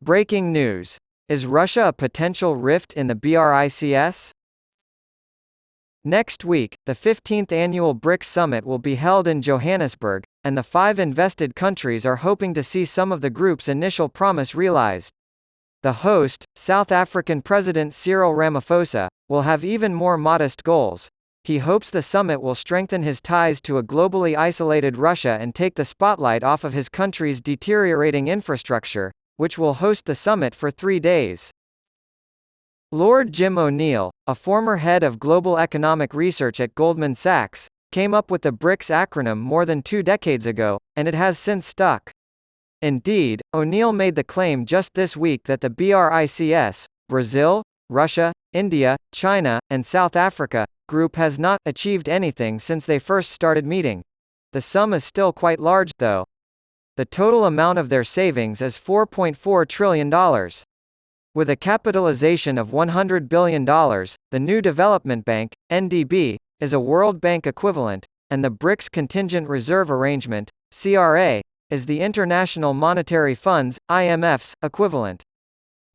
Breaking news. Is Russia a potential rift in the BRICS? Next week, the 15th annual BRICS summit will be held in Johannesburg, and the 5 invested countries are hoping to see some of the group's initial promise realized. The host, South African President Cyril Ramaphosa, will have even more modest goals. He hopes the summit will strengthen his ties to a globally isolated Russia and take the spotlight off of his country's deteriorating infrastructure, which will host the summit for 3 days. Lord Jim O'Neill, a former head of global economic research at Goldman Sachs, came up with the BRICS acronym more than 2 decades ago, and it has since stuck. Indeed, O'Neill made the claim just this week that the BRICS, Brazil, Russia, India, China, and South Africa, group has not achieved anything since they first started meeting. The sum is still quite large, though. The total amount of their savings is $4.4 trillion. With a capitalization of $100 billion, the New Development Bank, NDB, is a World Bank equivalent, and the BRICS Contingent Reserve Arrangement, CRA, is the International Monetary Fund's, IMF's, equivalent.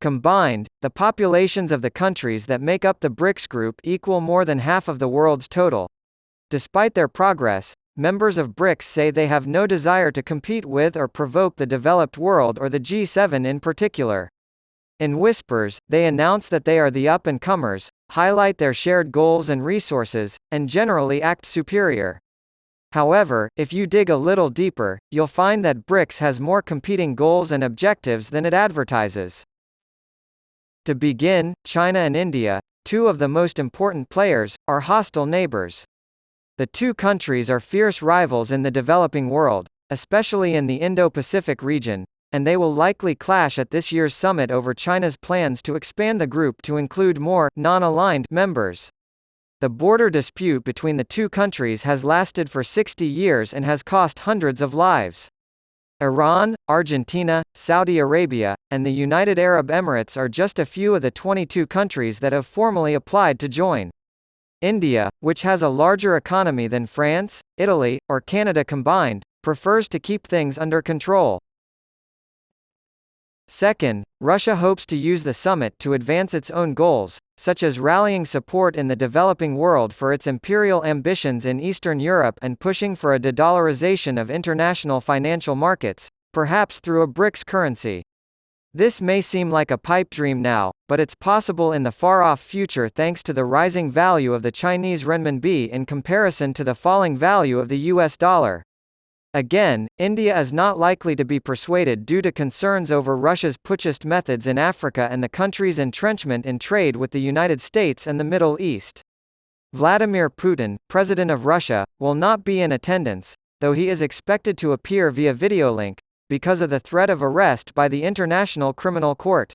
Combined, the populations of the countries that make up the BRICS group equal more than half of the world's total. Despite their progress, members of BRICS say they have no desire to compete with or provoke the developed world or the G7 in particular. In whispers, they announce that they are the up-and-comers, highlight their shared goals and resources, and generally act superior. However, if you dig a little deeper, you'll find that BRICS has more competing goals and objectives than it advertises. To begin, China and India, 2 of the most important players, are hostile neighbors. The 2 countries are fierce rivals in the developing world, especially in the Indo-Pacific region, and they will likely clash at this year's summit over China's plans to expand the group to include more non-aligned members. The border dispute between the 2 countries has lasted for 60 years and has cost hundreds of lives. Iran, Argentina, Saudi Arabia, and the United Arab Emirates are just a few of the 22 countries that have formally applied to join. India, which has a larger economy than France, Italy, or Canada combined, prefers to keep things under control. Second, Russia hopes to use the summit to advance its own goals, such as rallying support in the developing world for its imperial ambitions in Eastern Europe and pushing for a de-dollarization of international financial markets, perhaps through a BRICS currency. This may seem like a pipe dream now, but it's possible in the far-off future thanks to the rising value of the Chinese renminbi in comparison to the falling value of the US dollar. Again, India is not likely to be persuaded due to concerns over Russia's putschist methods in Africa and the country's entrenchment in trade with the United States and the Middle East. Vladimir Putin, President of Russia, will not be in attendance, though he is expected to appear via video link, because of the threat of arrest by the International Criminal Court.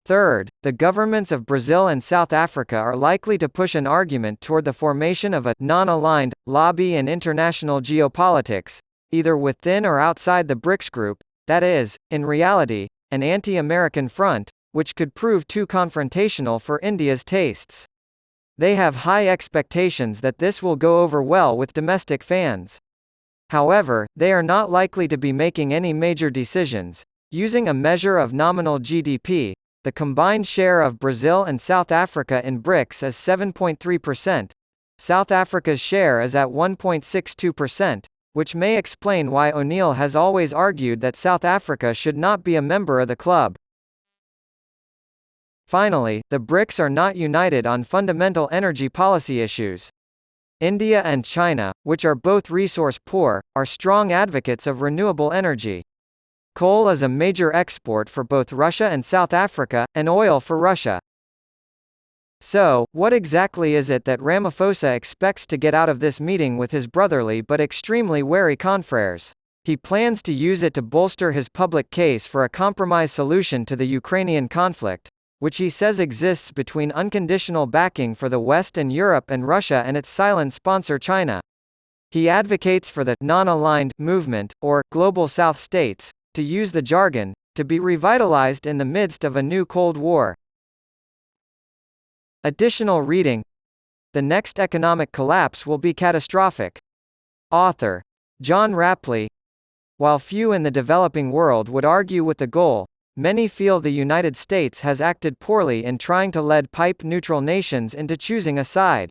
Third, the governments of Brazil and South Africa are likely to push an argument toward the formation of a non-aligned lobby in international geopolitics, either within or outside the BRICS group, that is, in reality, an anti-American front, which could prove too confrontational for India's tastes. They have high expectations that this will go over well with domestic fans. However, they are not likely to be making any major decisions. Using a measure of nominal GDP, the combined share of Brazil and South Africa in BRICS is 7.3%. South Africa's share is at 1.62%, which may explain why O'Neill has always argued that South Africa should not be a member of the club. Finally, the BRICS are not united on fundamental energy policy issues. India and China, which are both resource-poor, are strong advocates of renewable energy. Coal is a major export for both Russia and South Africa, and oil for Russia. So, what exactly is it that Ramaphosa expects to get out of this meeting with his brotherly but extremely wary confreres? He plans to use it to bolster his public case for a compromise solution to the Ukrainian conflict, which he says exists between unconditional backing for the West and Europe and Russia and its silent sponsor China. He advocates for the non-aligned movement, or Global South states, to use the jargon, to be revitalized in the midst of a new Cold War. Additional reading: The next economic collapse will be catastrophic. Author John Rapley. While few in the developing world would argue with the goal, many feel the United States has acted poorly in trying to lead pipe neutral nations into choosing a side.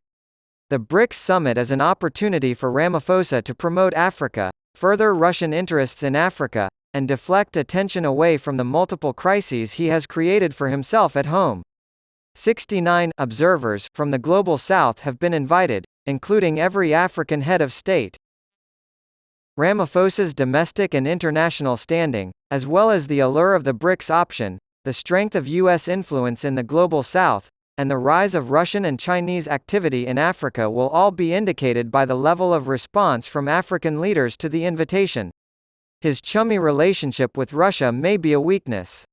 The BRICS summit is an opportunity for Ramaphosa to promote Africa, further Russian interests in Africa, and deflect attention away from the multiple crises he has created for himself at home. 69 observers from the Global South have been invited, including every African head of state. Ramaphosa's domestic and international standing, as well as the allure of the BRICS option, the strength of U.S. influence in the Global South, and the rise of Russian and Chinese activity in Africa will all be indicated by the level of response from African leaders to the invitation. His chummy relationship with Russia may be a weakness.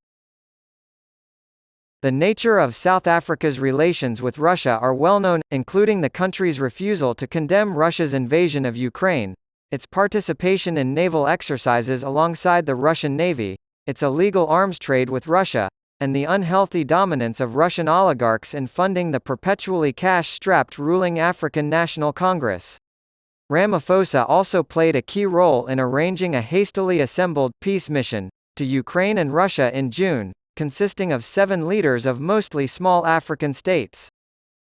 The nature of South Africa's relations with Russia are well known, including the country's refusal to condemn Russia's invasion of Ukraine, its participation in naval exercises alongside the Russian Navy, its illegal arms trade with Russia, and the unhealthy dominance of Russian oligarchs in funding the perpetually cash-strapped ruling African National Congress. Ramaphosa also played a key role in arranging a hastily assembled peace mission to Ukraine and Russia in June, consisting of 7 leaders of mostly small African states.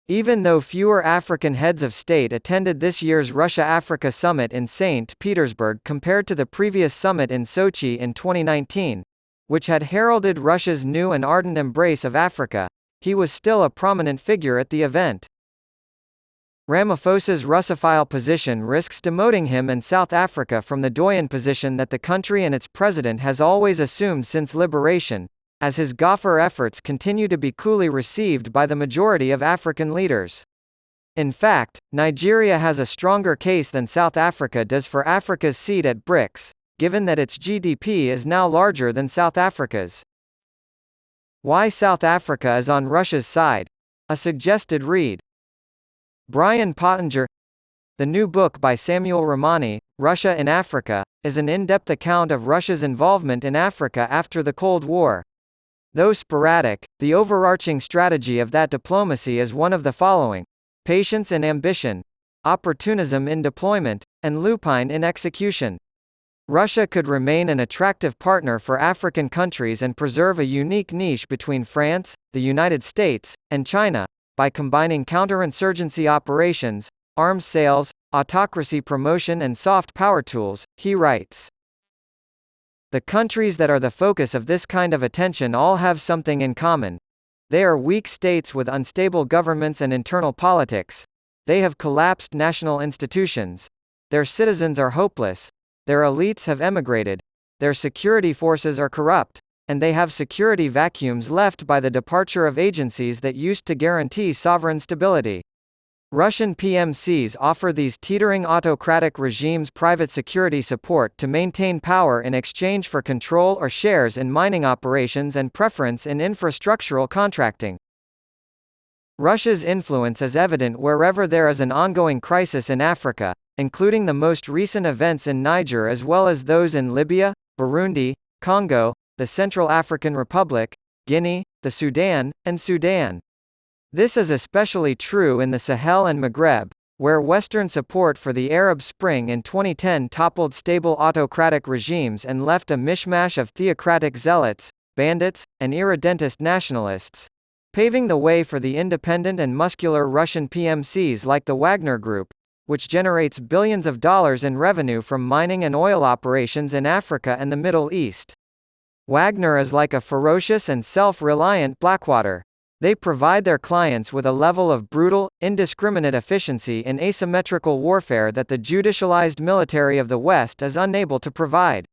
Even though fewer African heads of state attended this year's Russia-Africa summit in St. Petersburg compared to the previous summit in Sochi in 2019, which had heralded Russia's new and ardent embrace of Africa, he was still a prominent figure at the event. Ramaphosa's Russophile position risks demoting him and South Africa from the doyen position that the country and its president has always assumed since liberation, as his Gaffer efforts continue to be coolly received by the majority of African leaders. In fact, Nigeria has a stronger case than South Africa does for Africa's seat at BRICS, given that its GDP is now larger than South Africa's. Why South Africa is on Russia's side? A suggested read. Brian Pottinger. The new book by Samuel Ramani, Russia in Africa, is an in-depth account of Russia's involvement in Africa after the Cold War. Though sporadic, the overarching strategy of that diplomacy is one of the following: patience in ambition, opportunism in deployment, and lupine in execution. Russia could remain an attractive partner for African countries and preserve a unique niche between France, the United States, and China, by combining counterinsurgency operations, arms sales, autocracy promotion and soft power tools, he writes. The countries that are the focus of this kind of attention all have something in common. They are weak states with unstable governments and internal politics. They have collapsed national institutions. Their citizens are hopeless. Their elites have emigrated. Their security forces are corrupt. And they have security vacuums left by the departure of agencies that used to guarantee sovereign stability. Russian PMCs offer these teetering autocratic regimes private security support to maintain power in exchange for control or shares in mining operations and preference in infrastructural contracting. Russia's influence is evident wherever there is an ongoing crisis in Africa, including the most recent events in Niger as well as those in Libya, Burundi, Congo, the Central African Republic, Guinea, the Sudan, and Sudan. This is especially true in the Sahel and Maghreb, where Western support for the Arab Spring in 2010 toppled stable autocratic regimes and left a mishmash of theocratic zealots, bandits, and irredentist nationalists, paving the way for the independent and muscular Russian PMCs like the Wagner Group, which generates billions of dollars in revenue from mining and oil operations in Africa and the Middle East. Wagner is like a ferocious and self-reliant Blackwater. They provide their clients with a level of brutal, indiscriminate efficiency in asymmetrical warfare that the judicialized military of the West is unable to provide.